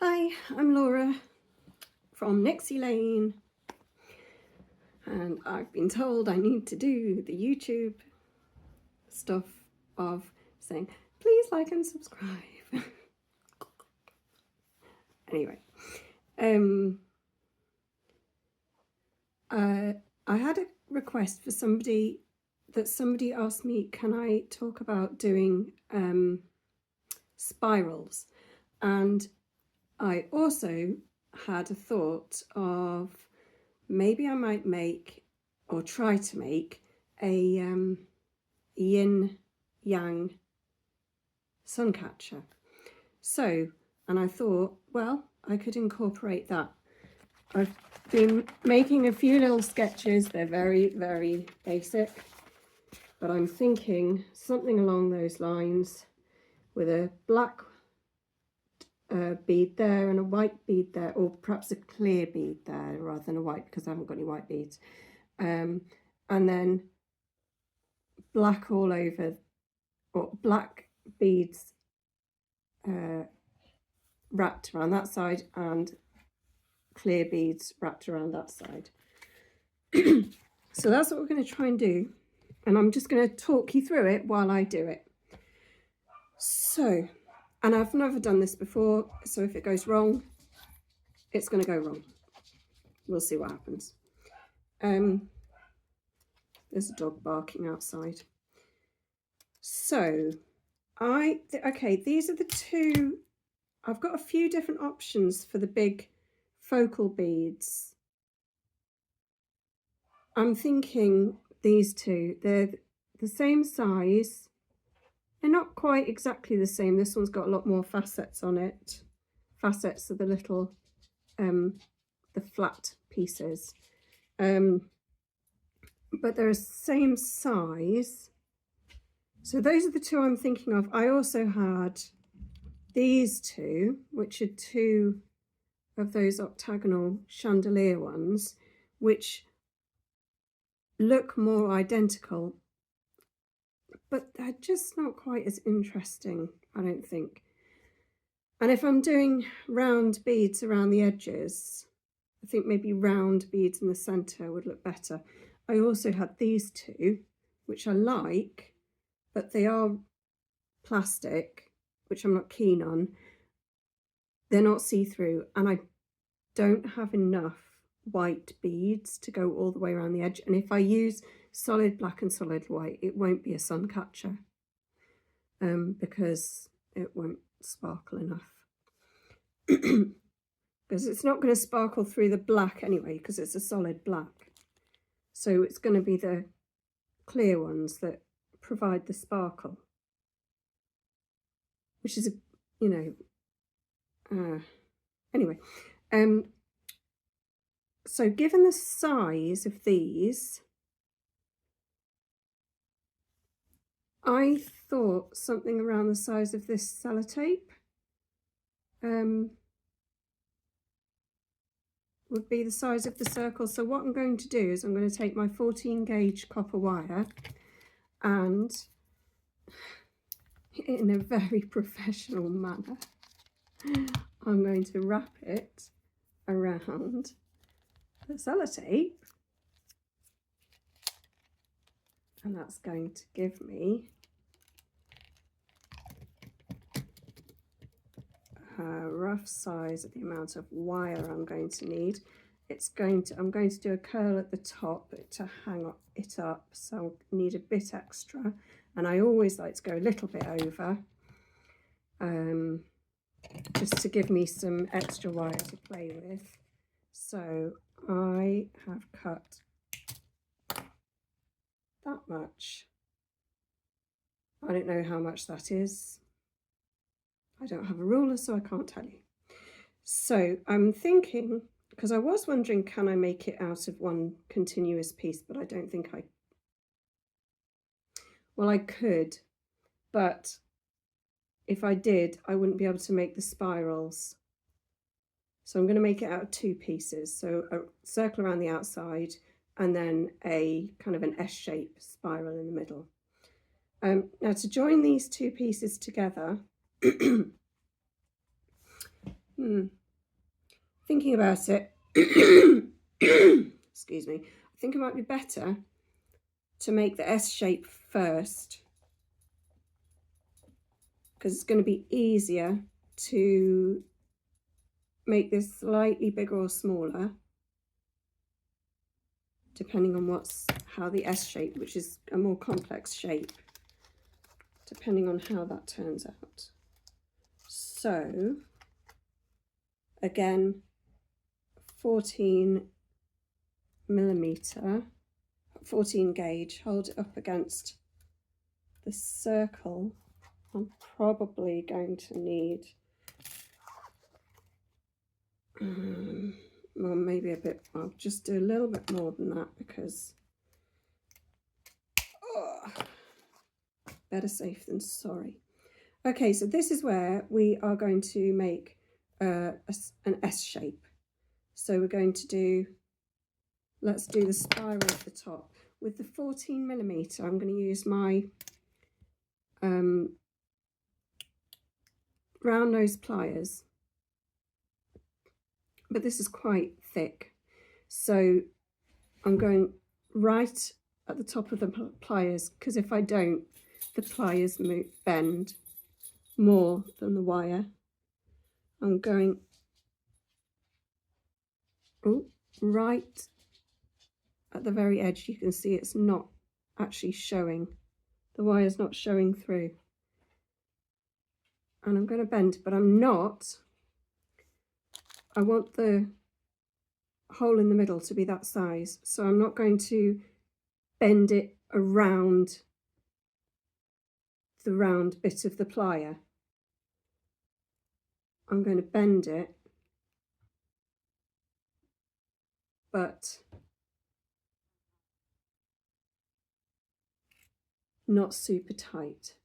Hi, I'm Laura from Nixie Lane, and I've been told I need to do the YouTube stuff of saying, please like and subscribe. Anyway, I had a request for somebody asked me, can I talk about doing spirals? And I also had a thought of maybe I might make or try to make a Yin Yang suncatcher. So, and I thought, well, I could incorporate that. I've been making a few little sketches. They're very, very basic, but I'm thinking something along those lines with a black bead there and a white bead there, or perhaps a clear bead there rather than a white, because I haven't got any white beads, and then black all over, or black beads wrapped around that side and clear beads wrapped around that side. So that's what we're going to try and do, and I'm just going to talk you through it while I do it. So, and I've never done this before, so if it goes wrong, it's going to go wrong. We'll see what happens. There's a dog barking outside. So, okay, these are the two. I've got a few different options for the big focal beads. I'm thinking these two, they're the same size. They're not quite exactly the same. This one's got a lot more facets on it. Facets are the little, the flat pieces. But they're the same size. So those are the two I'm thinking of. I also had these two, which are two of those octagonal chandelier ones, which look more identical, but they're just not quite as interesting, I don't think. And if I'm doing round beads around the edges, I think maybe round beads in the centre would look better. I also had these two, which I like, but they are plastic, which I'm not keen on. They're not see-through, and I don't have enough white beads to go all the way around the edge. And if I use solid black and solid white, it won't be a sun catcher, because it won't sparkle enough. Because it's not going to sparkle through the black anyway, because it's a solid black. So it's going to be the clear ones that provide the sparkle, which is, anyway. So given the size of these, I thought something around the size of this sellotape would be the size of the circle. So what I'm going to do is I'm going to take my 14 gauge copper wire and, in a very professional manner, I'm going to wrap it around the sellotape, and that's going to give me a rough size of the amount of wire I'm going to need. I'm going to do a curl at the top to hang it up, so I need a bit extra, and I always like to go a little bit over, just to give me some extra wire to play with. So I have cut that much. I don't know how much that is. I don't have a ruler, so I can't tell you. So I'm thinking, because I was wondering, can I make it out of one continuous piece? But I don't think well, I could, but if I did, I wouldn't be able to make the spirals. So I'm going to make it out of two pieces. So a circle around the outside, and then a kind of an S-shape spiral in the middle. Now to join these two pieces together, Thinking about it, excuse me, I think it might be better to make the S shape first, because it's going to be easier to make this slightly bigger or smaller, depending on how the S shape, which is a more complex shape, depending on how that turns out. So again, 14 millimeter, 14 gauge, hold it up against the circle. I'm probably going to need well, maybe a bit, I'll just do a little bit more than that, because better safe than sorry. Okay, so this is where we are going to make an S shape. So we're going to do, let's do the spiral at the top. With the 14 millimeter, I'm going to use my round nose pliers, but this is quite thick, so I'm going right at the top of the pliers, because if I don't, the pliers bend more than the wire. I'm going right at the very edge. You can see it's not actually showing, the wire's not showing through, and I'm going to bend, but I want the hole in the middle to be that size, so I'm not going to bend it around the round bit of the plier. I'm going to bend it, but not super tight.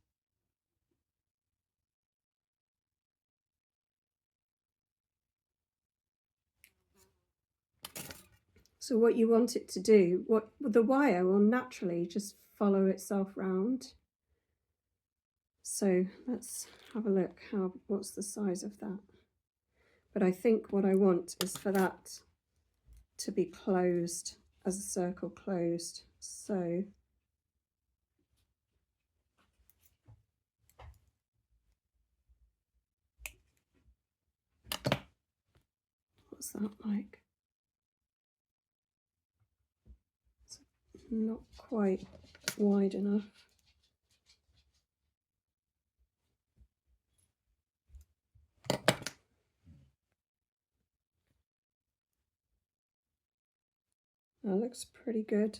So what you want it to do, the wire will naturally just follow itself round. So let's have a look, what's the size of that? But I think what I want is for that to be closed, as a circle closed. So what's that like? It's not quite wide enough. That looks pretty good.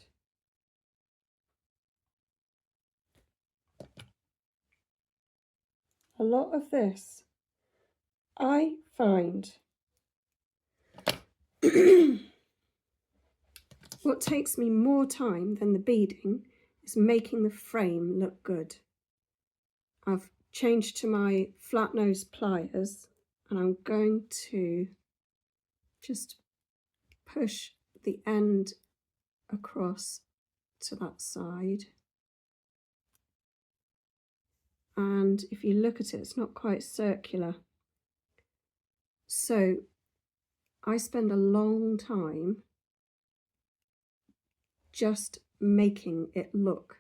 A lot of this, I find, what takes me more time than the beading is making the frame look good. I've changed to my flat nose pliers, and I'm going to just push the end across to that side. And if you look at it, it's not quite circular. So I spend a long time just making it look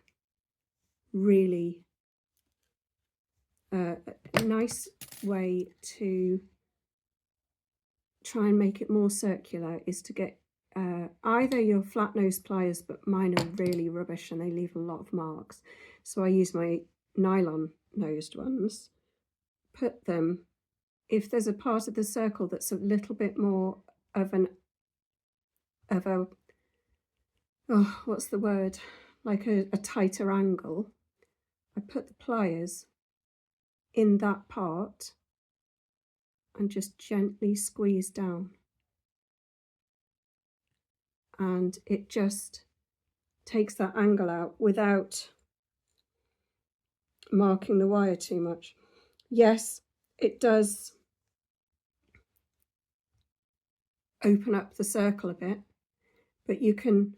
really a nice way to try and make it more circular is to get either your flat nose pliers, but mine are really rubbish and they leave a lot of marks. So I use my nylon nosed ones, put them, if there's a part of the circle that's a little bit more of a what's the word, like a tighter angle, I put the pliers in that part and just gently squeeze down, and it just takes that angle out without marking the wire too much. Yes, it does open up the circle a bit, but you can,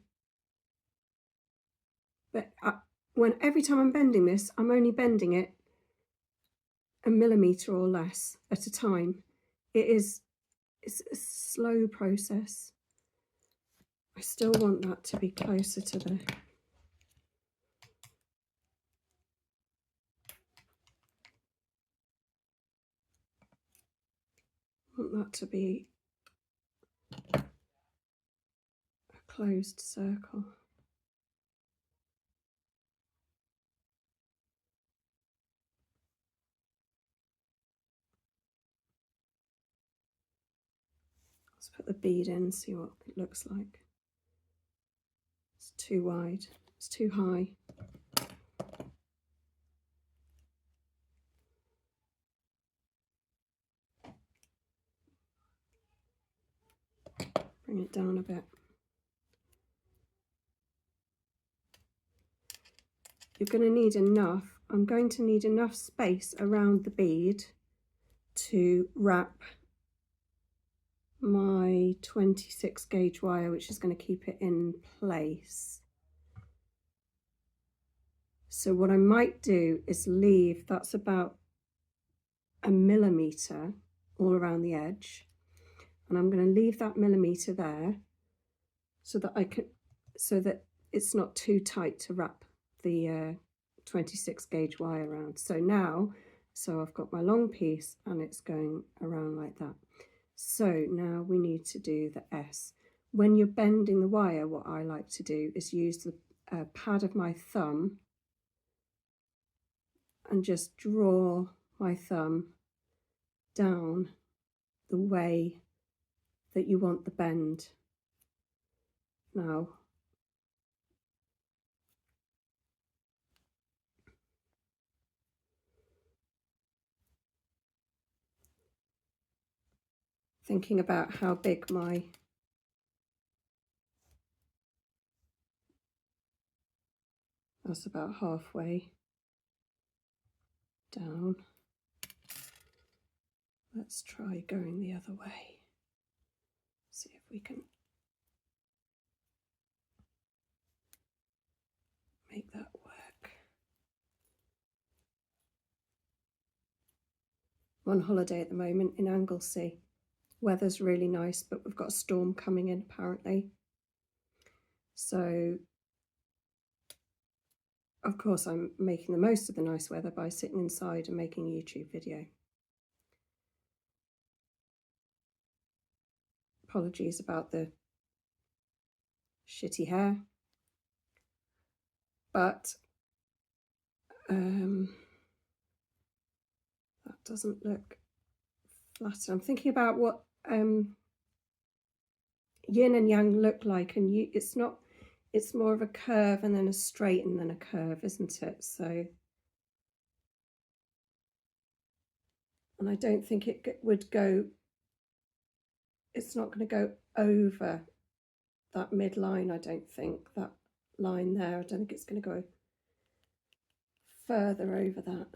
every time I'm bending this, I'm only bending it 1 millimeter or less at a time. it's a slow process. I still want that to be closer to the that to be a closed circle. Let's put the bead in, see what it looks like. It's too wide, it's too high. Bring it down a bit. You're going to need enough, I'm going to need enough space around the bead to wrap my 26 gauge wire, which is going to keep it in place. So what I might do is leave, that's about 1 millimetre all around the edge, and I'm going to leave that millimetre there so that it's not too tight to wrap the 26 gauge wire around. So I've got my long piece and it's going around like that. So now we need to do the S. When you're bending the wire, what I like to do is use the pad of my thumb and just draw my thumb down the way that you want the bend. Now, thinking about how big that's about halfway down. Let's try going the other way. See if we can make that work. I'm on holiday at the moment in Anglesey. Weather's really nice, but we've got a storm coming in apparently. So, of course, I'm making the most of the nice weather by sitting inside and making a YouTube video. Apologies about the shitty hair, but that doesn't look flatter. I'm thinking about what yin and yang look like, and it's more of a curve and then a straight and then a curve, isn't it? So, and I don't think it would go, it's not going to go over that midline. I don't think that line there, I don't think it's going to go further over that.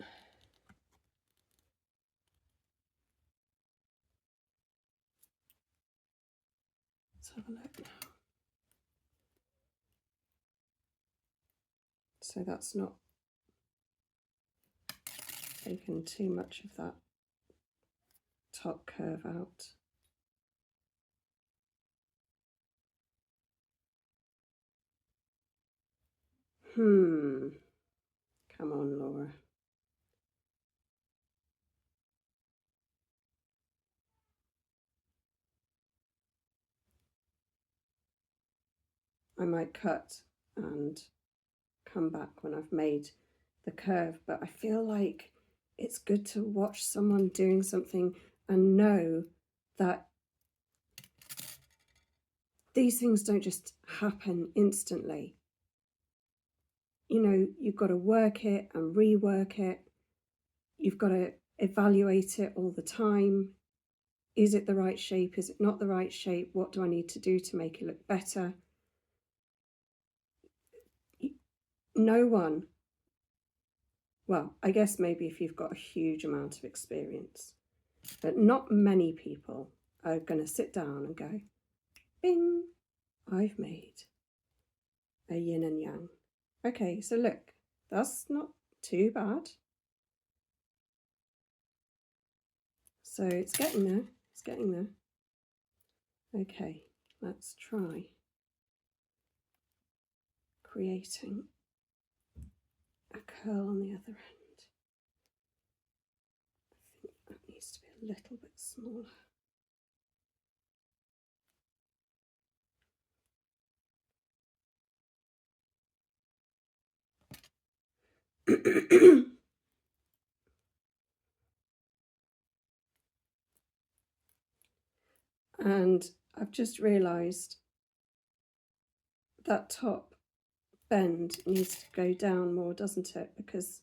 Let's have a look now. So that's not taken too much of that top curve out. Come on, Laura. I might cut and come back when I've made the curve, but I feel like it's good to watch someone doing something and know that these things don't just happen instantly. You know, you've got to work it and rework it. You've got to evaluate it all the time. Is it the right shape? Is it not the right shape? What do I need to do to make it look better? No one, well, I guess maybe if you've got a huge amount of experience, but not many people are going to sit down and go, bing, I've made a yin and yang. Okay, so look, that's not too bad. So it's getting there, It's getting there. Okay, let's try creating a curl on the other end. I think that needs to be a little bit smaller. And I've just realised that top bend needs to go down more, doesn't it? Because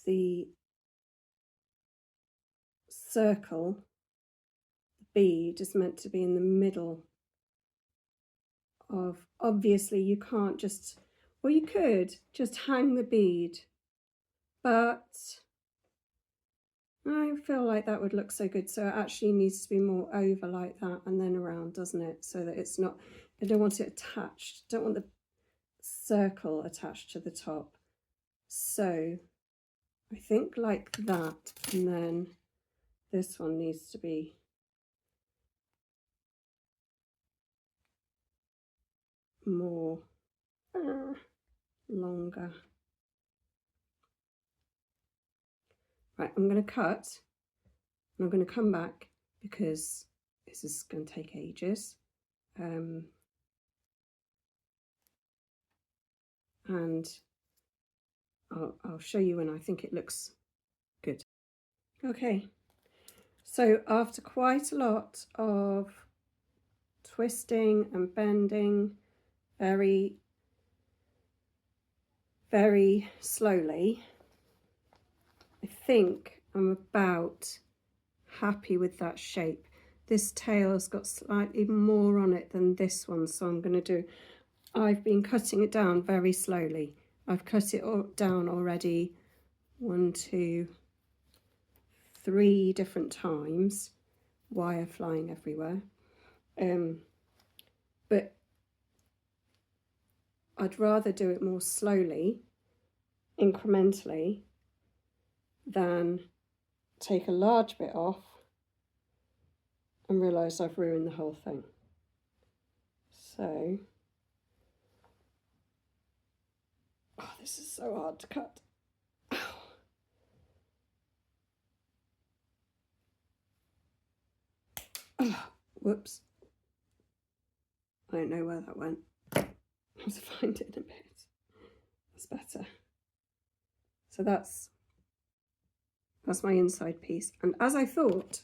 the circle, the bead, is meant to be in the middle of, obviously you can't just, well, you could just hang the bead, but I feel like that would look so good. So it actually needs to be more over like that and then around, doesn't it? So that it's not, I don't want it attached. I don't want the circle attached to the top. So I think like that, and then this one needs to be more longer. Right, I'm going to cut and I'm going to come back because this is going to take ages. And I'll show you when I think it looks good. Okay, so after quite a lot of twisting and bending very, very slowly, I think I'm about happy with that shape. This tail's got slightly more on it than this one, so I'm going to do, I've been cutting it down very slowly. I've cut it down already 1, 2, 3 different times, wire flying everywhere. But I'd rather do it more slowly, incrementally, than take a large bit off and realise I've ruined the whole thing. So, oh, this is so hard to cut. Oh, whoops. I don't know where that went. I'll have to find it in a bit. That's better. So that's my inside piece. And as I thought,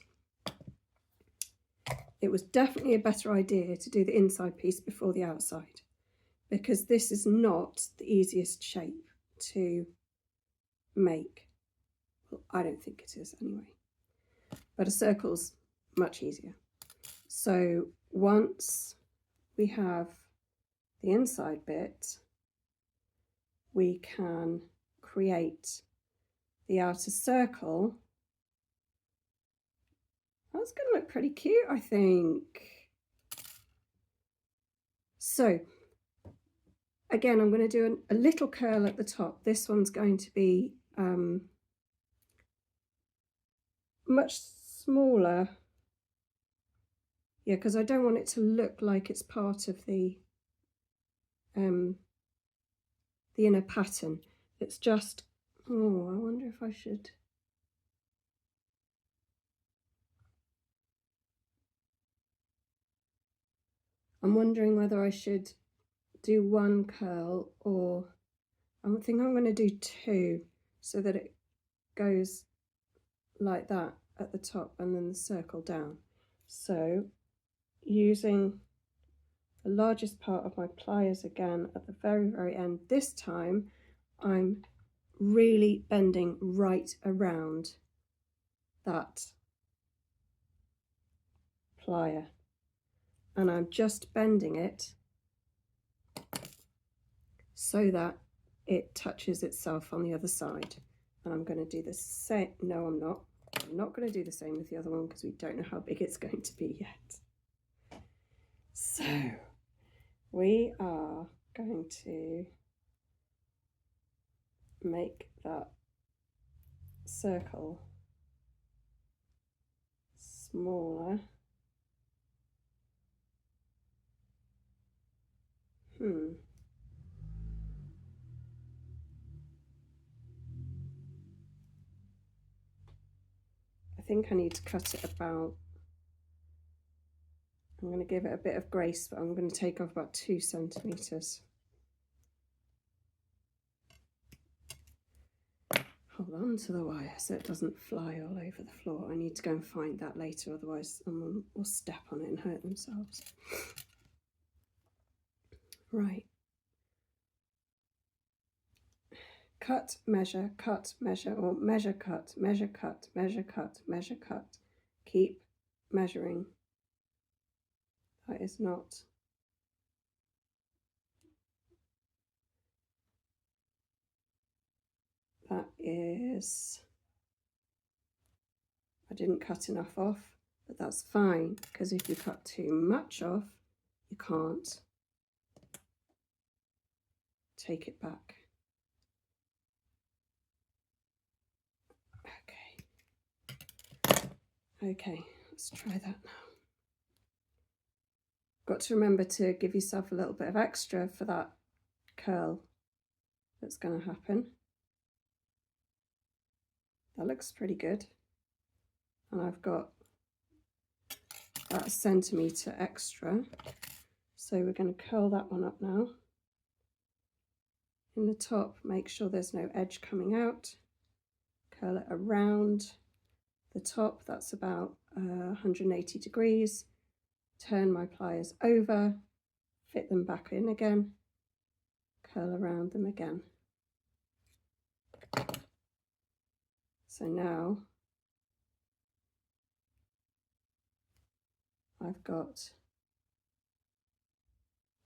it was definitely a better idea to do the inside piece before the outside, because this is not the easiest shape to make. Well, I don't think it is anyway. But a circle's much easier. So once we have the inside bit, we can create the outer circle. That's going to look pretty cute, I think. So again, I'm going to do a little curl at the top. This one's going to be much smaller. Yeah, because I don't want it to look like it's part of the inner pattern. It's just, oh, I wonder if I should. I'm wondering whether I should do one curl, or I think I'm going to do 2 so that it goes like that at the top and then the circle down. So using the largest part of my pliers again at the very, very end, this time I'm really bending right around that plier, and I'm just bending it so that it touches itself on the other side. And I'm going to do the same. No, I'm not. I'm not going to do the same with the other one because we don't know how big it's going to be yet. So we are going to make that circle smaller. I think I need to cut it about, I'm going to give it a bit of grace, but I'm going to take off about 2 centimetres. Hold on to the wire so it doesn't fly all over the floor. I need to go and find that later, otherwise someone will step on it and hurt themselves. Right. Cut, measure, or measure, cut, measure, cut, measure, cut, measure, cut. Keep measuring. That is not. That is. I didn't cut enough off, but that's fine, because if you cut too much off, you can't take it back. Okay, let's try that now. Got to remember to give yourself a little bit of extra for that curl that's going to happen. That looks pretty good. And I've got about 1 centimetre extra. So we're going to curl that one up now. In the top, make sure there's no edge coming out. Curl it around the top, that's about 180 degrees. Turn my pliers over, fit them back in again, curl around them again. So now I've got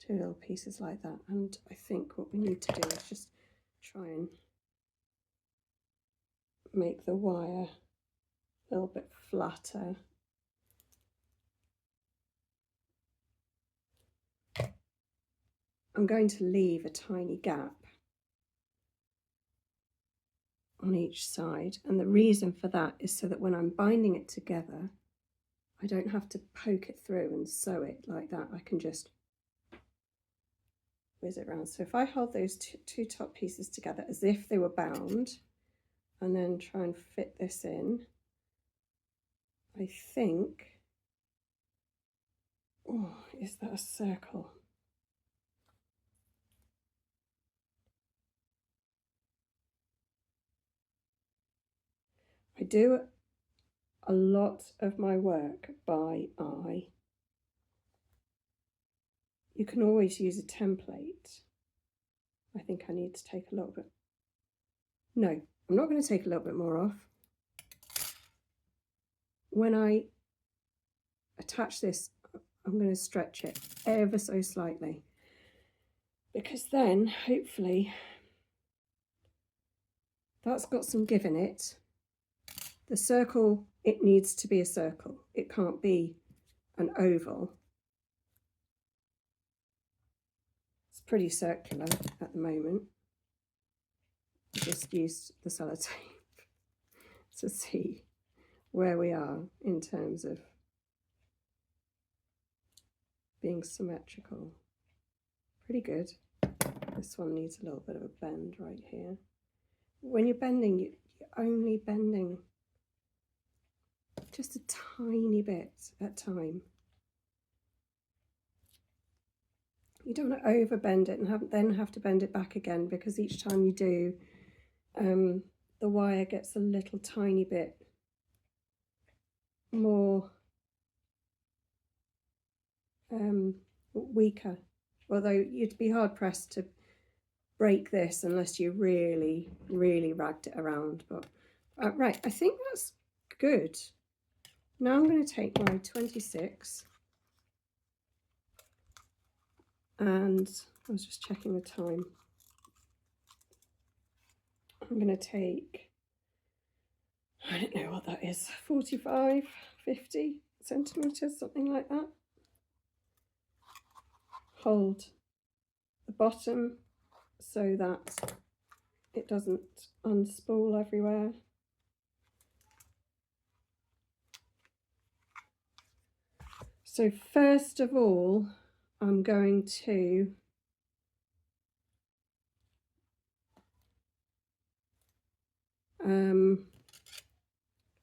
2 little pieces like that, and I think what we need to do is just try and make the wire a little bit flatter. I'm going to leave a tiny gap on each side, and the reason for that is so that when I'm binding it together, I don't have to poke it through and sew it like that. I can just whiz it around. So if I hold those two top pieces together as if they were bound, and then try and fit this in, I think, oh, is that a circle? I do a lot of my work by eye. You can always use a template. I think I need to take a little bit. No, I'm not going to take a little bit more off. When I attach this, I'm going to stretch it ever so slightly, because then hopefully that's got some give in it. The circle, it needs to be a circle. It can't be an oval. It's pretty circular at the moment. I just used the sellotape to see where we are in terms of being symmetrical. Pretty good. This one needs a little bit of a bend right here. When you're bending, you're only bending just a tiny bit at a time. You don't want to over bend it and then have to bend it back again, because each time you do, the wire gets a little tiny bit more weaker. Although you'd be hard pressed to break this unless you really, really ragged it around. But right, I think that's good. Now I'm going to take my 26, and I was just checking the time. I'm going to take, I don't know what that is, 45, 50 centimetres, something like that. Hold the bottom so that it doesn't unspool everywhere. So first of all, I'm going to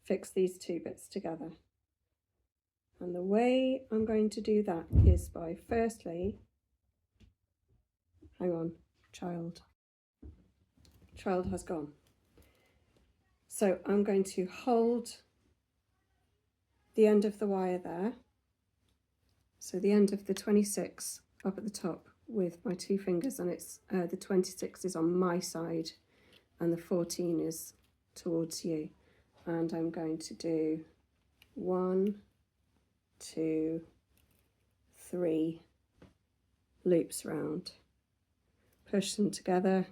fix these two bits together. And the way I'm going to do that is by firstly, hang on, child has gone. So I'm going to hold the end of the wire there. So the end of the 26 up at the top with my two fingers, and it's the 26 is on my side and the 14 is towards you. And I'm going to do 1, 2, 3 loops round. Push them together.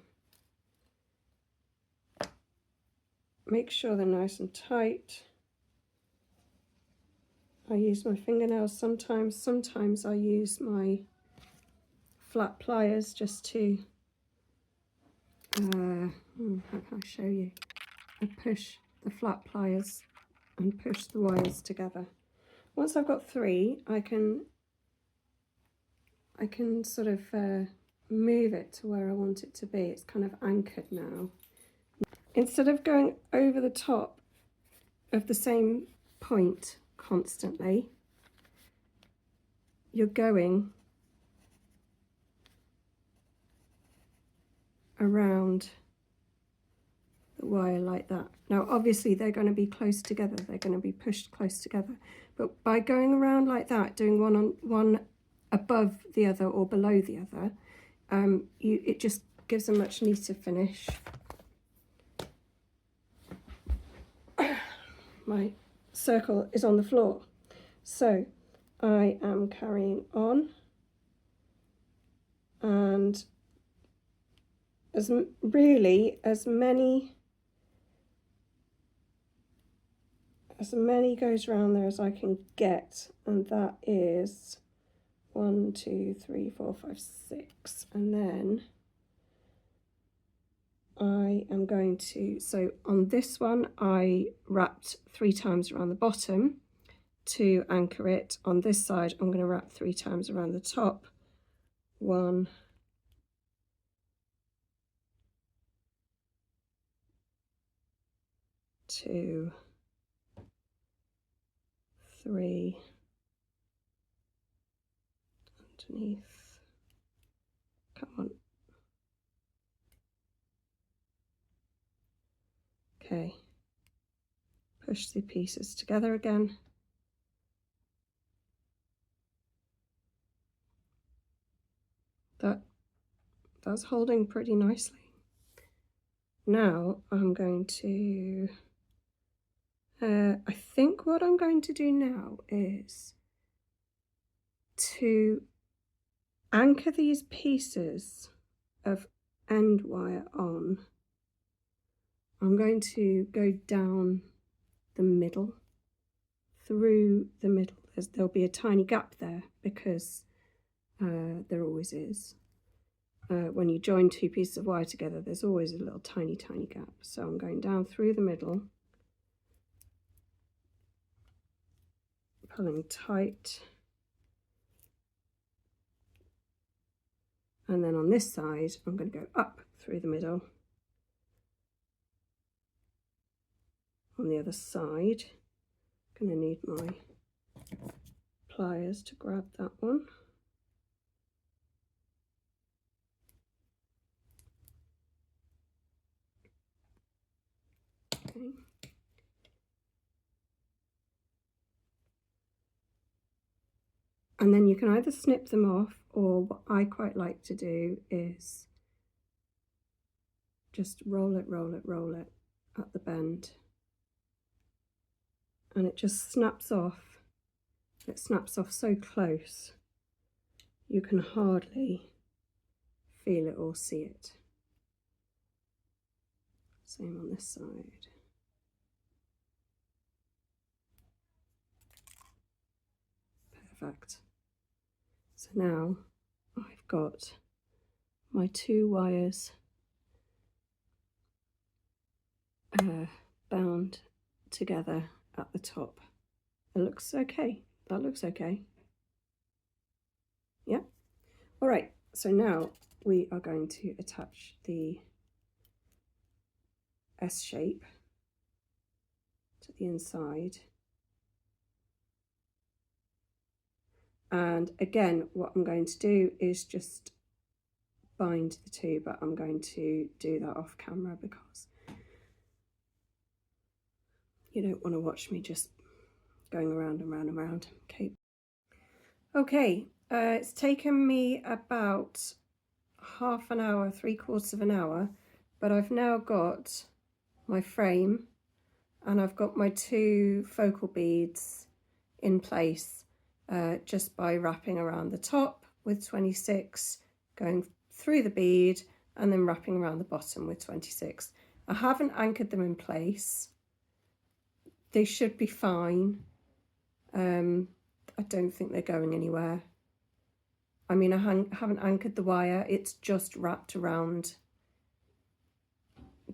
Make sure they're nice and tight. I use my fingernails sometimes I use my flat pliers just to, how can I show you? I push the flat pliers and push the wires together. Once I've got 3, I can sort of move it to where I want it to be. It's kind of anchored now. Instead of going over the top of the same point constantly, you're going around the wire like that. Now obviously they're going to be close together, they're going to be pushed close together, but by going around like that, doing one above the other or below the other, it just gives a much neater finish. My circle is on the floor, so I am carrying on, and as many goes round there as I can get, and that is 1, 2, 3, 4, 5, 6, and then I am going to, so on this one I wrapped 3 times around the bottom to anchor it. On this side I'm going to wrap 3 times around the top. 1, 2, 3, underneath, come on, okay, push the pieces together again, that's holding pretty nicely. Now I'm going to, I think what I'm going to do now is to anchor these pieces of end wire on. I'm going to go down the middle, through the middle. There'll be a tiny gap there because there always is. When you join 2 pieces of wire together, there's always a little tiny gap. So I'm going down through the middle, pulling tight, and then on this side I'm going to go up through the middle. On the other side, I'm going to need my pliers to grab that one. Okay. And then you can either snip them off, or what I quite like to do is just roll it at the bend, and it just snaps off. It snaps off so close you can hardly feel it or see it. Same on this side. Perfect. So now I've got my 2 wires bound together at the top. It looks okay. That looks okay. All right, so now we are going to attach the S shape to the inside. And again, what I'm going to do is just bind the two, but I'm going to do that off camera because you don't want to watch me just going around and round and round. Okay, it's taken me about half an hour, 3/4 of an hour, but I've now got my frame and I've got my 2 focal beads in place just by wrapping around the top with 26, going through the bead and then wrapping around the bottom with 26. I haven't anchored them in place. They should be fine. I don't think they're going anywhere. I mean, I haven't anchored the wire, it's just wrapped around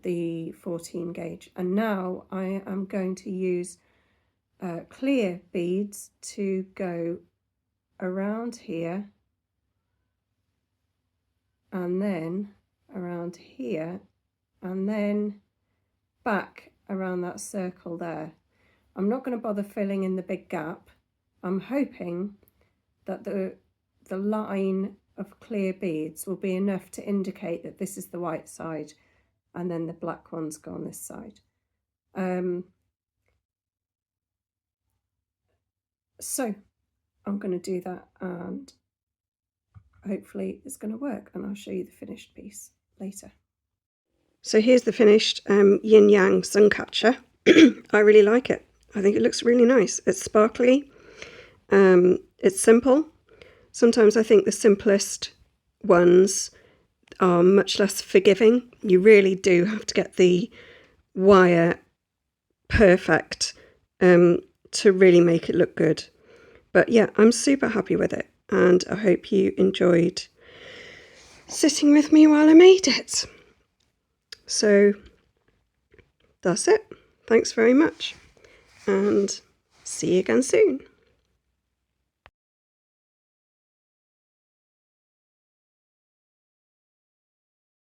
the 14 gauge. And now I am going to use clear beads to go around here and then around here and then back around that circle there. I'm not going to bother filling in the big gap. I'm hoping that the line of clear beads will be enough to indicate that this is the white side and then the black ones go on this side. So I'm going to do that and hopefully it's going to work, and I'll show you the finished piece later. So here's the finished Yin Yang suncatcher. I really like it. I think it looks really nice. It's sparkly. It's simple. Sometimes I think the simplest ones are much less forgiving. You really do have to get the wire perfect to really make it look good. But yeah, I'm super happy with it, and I hope you enjoyed sitting with me while I made it. So that's it. Thanks very much, and see you again soon.